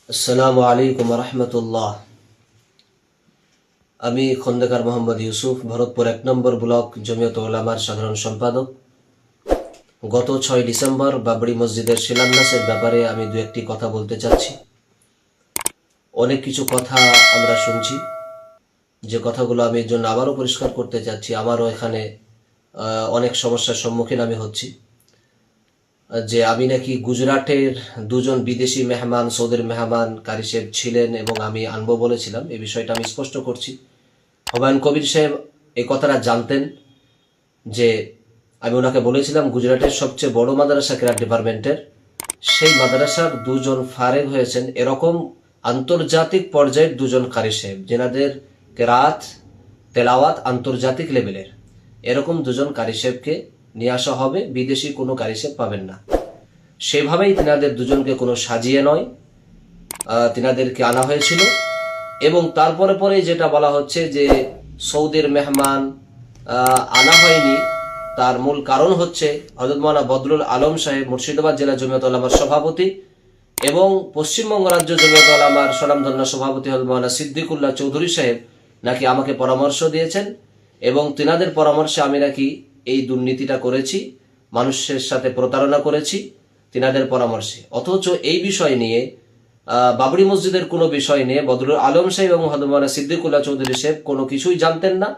আসসালামু আলাইকুম রহমতুল্লাহ। আমি খন্দকার মোহাম্মদ ইউসুফ, ভরতপুর ১ নম্বর ব্লক জমিয়ত উলামার সাধারণ সম্পাদক। গত ৬ ডিসেম্বর বাবরি মসজিদের শিলান্যাসের ব্যাপারে আমি দু একটি কথা বলতে চাচ্ছি। অনেক কিছু কথা আমরা শুনছি, যে কথাগুলো আমি এর জন্য আবারও পরিষ্কার করতে চাচ্ছি। আমারও এখানে অনেক সমস্যার সম্মুখীন আমি হচ্ছি, যে আমি নাকি গুজরাটের দুজন বিদেশি মেহমান, সৌদির মেহমান কারি সাহেব ছিলেন এবং আমি আনবো বলেছিলাম। এই বিষয়টা আমি স্পষ্ট করছি। হুমায়ুন কবির সাহেব এই কথাটা জানতেন যে আমি ওনাকে বলেছিলাম গুজরাটের সবচেয়ে বড় মাদ্রাসা কেরাত ডিপার্টমেন্টের, সেই মাদ্রাসার দুজন ফারেগ হয়েছেন এরকম আন্তর্জাতিক পর্যায়ের দুজন কারি সাহেব, যেনাদের কেরাত তেলাওয়াত আন্তর্জাতিক লেভেলের, এরকম দুজন কারি সাহেবকে নিয়ে আসা হবে। বিদেশি কোনো কারি সাহেব পাবেন না। সেভাবেই তিনাদের দুজনকে কোনো সাজিয়ে নয়, তিনাদেরকে আনা হয়েছিল। এবং তারপরে পরে যেটা বলা হচ্ছে যে সৌদির মেহমান আনা হয়নি, তার মূল কারণ হচ্ছে হযরত মাওলানা বদরুল আলম সাহেব, মুর্শিদাবাদ জেলা জমিয়ত উলামার সভাপতি এবং পশ্চিমবঙ্গ রাজ্য জমিয়ত উলামার স্বনামধন্য সভাপতি হযরত মাওলানা সিদ্দিকুল্লাহ চৌধুরী সাহেব নাকি আমাকে পরামর্শ দিয়েছেন, এবং তিনাদের পরামর্শে আমি নাকি এই দুর্নীতিটা করেছি, মানুষের সাথে প্রতারণা করেছি তিনাদের পরামর্শে। অথচ এই বিষয় নিয়ে, বাবরি মসজিদের কোনো বিষয় নিয়ে বদরুল আলম সাহেব এবং হযরত মাওলানা সিদ্দিকুল্লাহ চৌধুরী সাহেব কোনো কিছুই জানতেন না,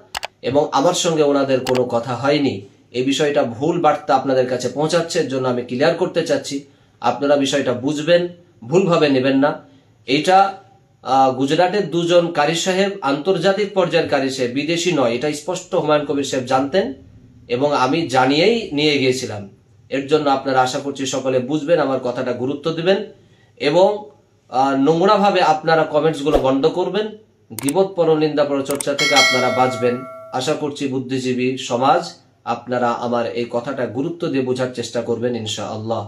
এবং আমার সঙ্গে ওনাদের কোনো কথা হয়নি। এই বিষয়টা ভুল বার্তা আপনাদের কাছে পৌঁছাচ্ছে, এর জন্য আমি ক্লিয়ার করতে চাচ্ছি। আপনারা বিষয়টা বুঝবেন, ভুলভাবে নেবেন না। এইটা গুজরাটের দুজন কারি সাহেব আন্তর্জাতিক পর্যায়ের কারি সাহেব, বিদেশি নয়, এটা স্পষ্ট হুমায়ুন কবির সাহেব জানতেন এবং আমি জানিয়েই নিয়ে গিয়েছিলাম। এর জন্য আপনারা আশা করছি সকলে বুঝবেন, আমার কথাটা গুরুত্ব দিবেন এবং নোংরাভাবে আপনারা কমেন্টসগুলো বন্ধ করবেন। গীবত পরনিন্দা পরচর্চা থেকে আপনারা বাঁচবেন। আশা করছি বুদ্ধিজীবী সমাজ আপনারা আমার এই কথাটা গুরুত্ব দিয়ে বোঝার চেষ্টা করবেন ইনশাআল্লাহ।